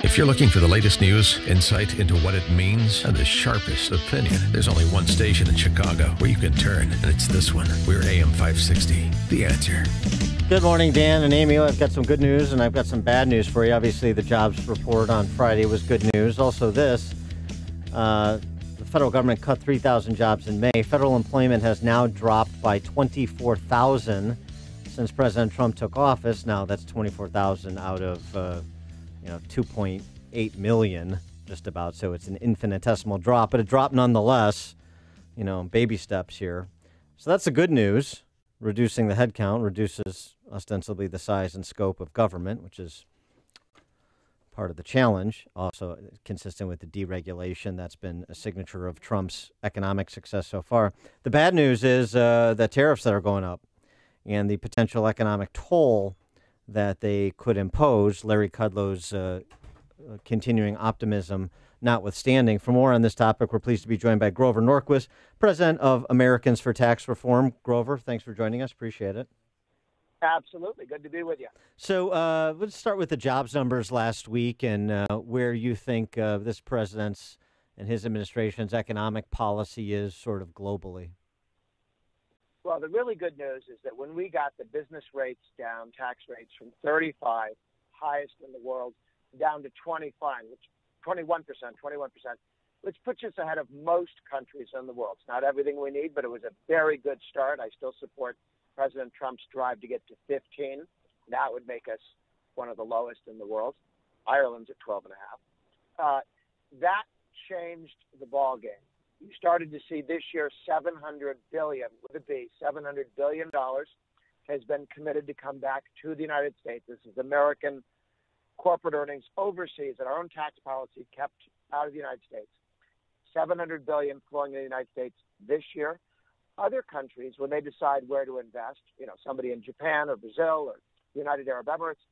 If you're looking for the latest news, insight into what it means, and the sharpest opinion, there's only one station in Chicago where you can turn, and it's this one. We're AM 560. The Answer. Good morning, Dan and Amy. I've got some good news, and I've got some bad news for you. Obviously, the jobs report on Friday was good news. Also this, the federal government cut 3,000 jobs in May. Federal employment has now dropped by 24,000 since President Trump took office. Now, that's 24,000 out of 2.8 million, just about. So it's an infinitesimal drop, but a drop nonetheless, baby steps here. So that's the good news. Reducing the headcount reduces ostensibly the size and scope of government, which is part of the challenge. Also consistent with the deregulation that's been a signature of Trump's economic success so far. The bad news is the tariffs that are going up and the potential economic toll that they could impose. Larry Kudlow's continuing optimism notwithstanding. For more on this topic, we're pleased to be joined by Grover Norquist, president of Americans for Tax Reform. Grover, thanks for joining us. Appreciate it. Absolutely. Good to be with you. So let's start with the jobs numbers last week and where you think this president's and his administration's economic policy is sort of globally. Well, the really good news is that when we got the business rates down, tax rates from 35, highest in the world, down to 21%, which puts us ahead of most countries in the world. It's not everything we need, but it was a very good start. I still support President Trump's drive to get to 15. That would make us one of the lowest in the world. Ireland's at 12.5. That changed the ball game. You started to see this year $700 billion, with a B, $700 billion has been committed to come back to the United States. This is American corporate earnings overseas that our own tax policy kept out of the United States. $700 billion flowing to the United States this year. Other countries, when they decide where to invest, somebody in Japan or Brazil or the United Arab Emirates,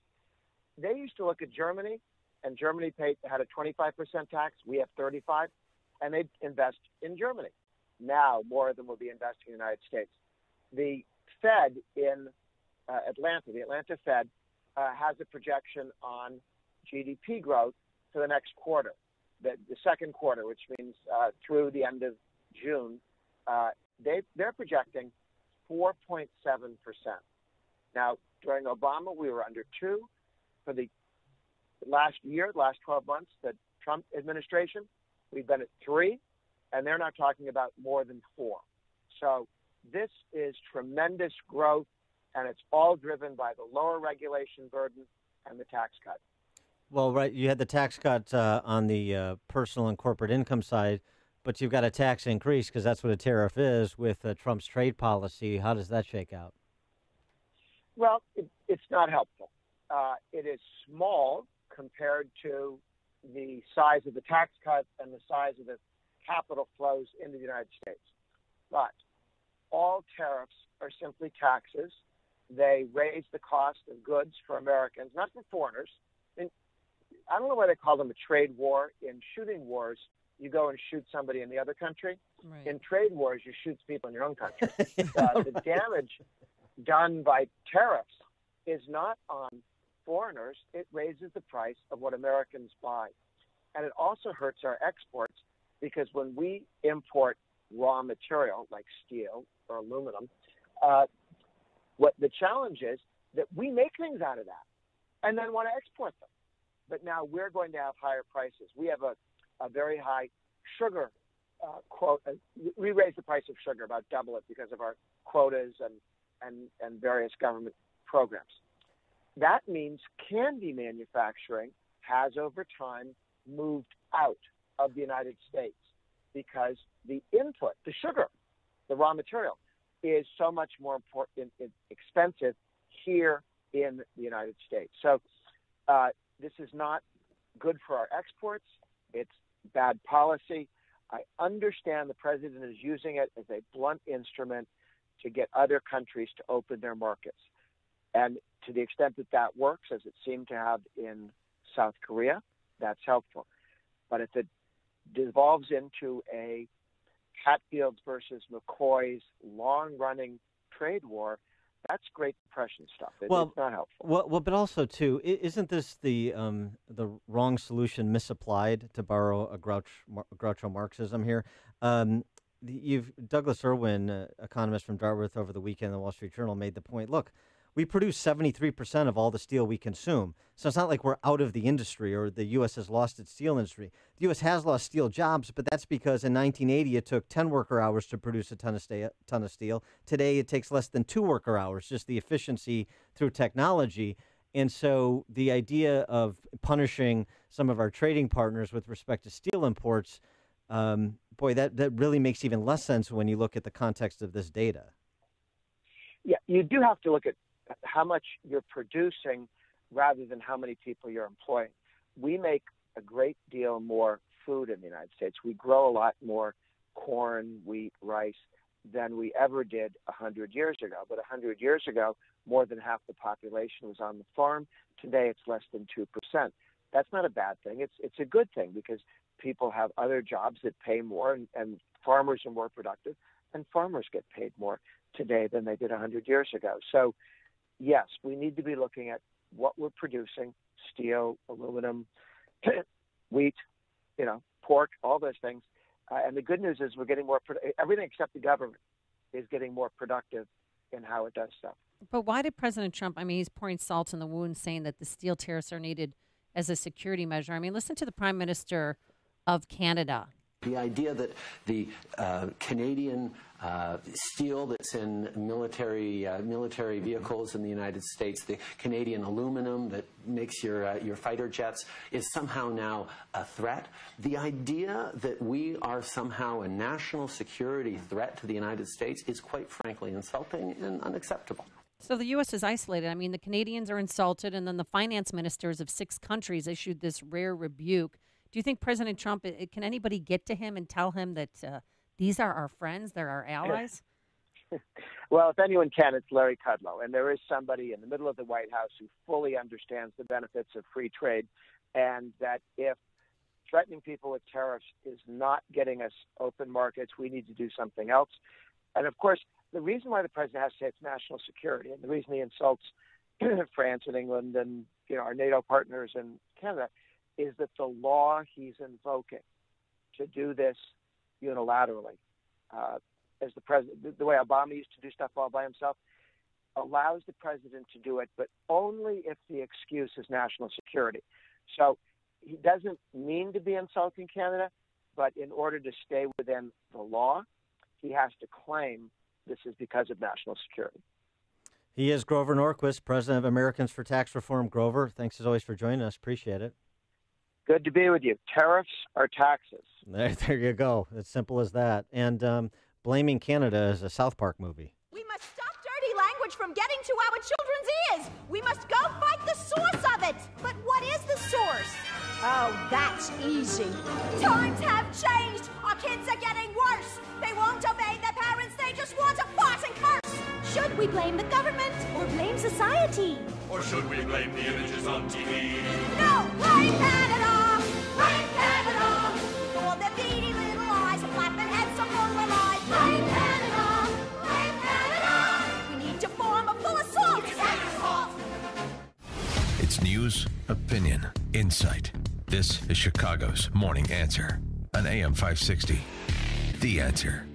they used to look at Germany, and Germany had a 25% tax. We have 35%, and they'd invest in Germany. Now, more of them will be investing in the United States. The Fed in Atlanta, the Atlanta Fed, has a projection on GDP growth for the next quarter, the second quarter, which means through the end of June. They're projecting 4.7%. Now, during Obama, we were under 2. For the last 12 months, the Trump administration, we've been at 3, and they're not talking about more than 4. So this is tremendous growth, and it's all driven by the lower regulation burden and the tax cut. Well, right, you had the tax cut on the personal and corporate income side, but you've got a tax increase because that's what a tariff is with Trump's trade policy. How does that shake out? Well, it's not helpful. It is small compared to the size of the tax cut and the size of the capital flows into the United States. But all tariffs are simply taxes. They raise the cost of goods for Americans, not for foreigners. I don't know why they call them a trade war. In shooting wars, you go and shoot somebody in the other country. Right. In trade wars, you shoot people in your own country. The damage done by tariffs is not on foreigners. It raises the price of what Americans buy. And it also hurts our exports because when we import raw material like steel or aluminum, what the challenge is that we make things out of that and then want to export them. But now we're going to have higher prices. We have a very high sugar quota. We raise the price of sugar, about double it, because of our quotas and various government programs. That means candy manufacturing has over time moved out of the United States because the input, the sugar, the raw material, is so much more important, expensive here in the United States. So this is not good for our exports. It's bad policy. I understand the president is using it as a blunt instrument to get other countries to open their markets. And to the extent that that works, as it seemed to have in South Korea, that's helpful. But if it devolves into a Hatfield versus McCoy's long-running trade war, That's Great Depression stuff. It's not helpful. Well, but also too, isn't this the wrong solution misapplied, to borrow a Groucho Marxism here? Douglas Irwin, economist from Dartmouth, over the weekend, the Wall Street Journal made the point. Look, we produce 73% of all the steel we consume. So it's not like we're out of the industry or the U.S. has lost its steel industry. The U.S. has lost steel jobs, but that's because in 1980 it took 10 worker hours to produce a ton of steel. Today it takes less than 2 worker hours, just the efficiency through technology. And so the idea of punishing some of our trading partners with respect to steel imports, that really makes even less sense when you look at the context of this data. Yeah, you do have to look at how much you're producing rather than how many people you're employing. We make a great deal more food in the United States. We grow a lot more corn, wheat, rice than we ever did 100 years ago. But 100 years ago, more than half the population was on the farm. Today, it's less than 2%. That's not a bad thing. It's a good thing because people have other jobs that pay more, and farmers are more productive, and farmers get paid more today than they did 100 years ago. So, yes, we need to be looking at what we're producing: steel, aluminum, wheat, pork, all those things. And the good news is we're getting more. Everything except the government is getting more productive in how it does stuff. But why did President Trump? I mean, he's pouring salt in the wound, saying that the steel tariffs are needed as a security measure. I mean, listen to the Prime Minister of Canada. The idea that the Canadian steel that's in military vehicles in the United States, the Canadian aluminum that makes your fighter jets, is somehow now a threat. The idea that we are somehow a national security threat to the United States is quite frankly insulting and unacceptable. So the U.S. is isolated. I mean, the Canadians are insulted, and then the finance ministers of 6 countries issued this rare rebuke. Do you think President Trump, can anybody get to him and tell him that these are our friends, they're our allies? Well, if anyone can, it's Larry Kudlow. And there is somebody in the middle of the White House who fully understands the benefits of free trade, and that if threatening people with tariffs is not getting us open markets, we need to do something else. And, of course, the reason why the president has to say it's national security, and the reason he insults France and England and our NATO partners and Canada, is that the law he's invoking to do this unilaterally, as the president, the way Obama used to do stuff all by himself, allows the president to do it, but only if the excuse is national security. So he doesn't mean to be insulting Canada, but in order to stay within the law, he has to claim this is because of national security. He is Grover Norquist, president of Americans for Tax Reform. Grover, thanks as always for joining us. Appreciate it. Good to be with you. Tariffs are taxes. There you go. It's simple as that. And blaming Canada is a South Park movie. We must stop dirty language from getting to our children's ears. We must go fight the source of it. But what is the source? Oh, that's easy. Times have changed. Our kids are getting worse. They won't obey their parents. They just want to fart and curse. Should we blame the government or blame society? Or should we blame the images on TV? No, blame Canada! Blame Canada! For their beady little eyes and flapping heads are full of lies. Blame Canada! Blame Canada! We need to form a full assault! It's news, opinion, insight. This is Chicago's Morning Answer on AM 560. The Answer.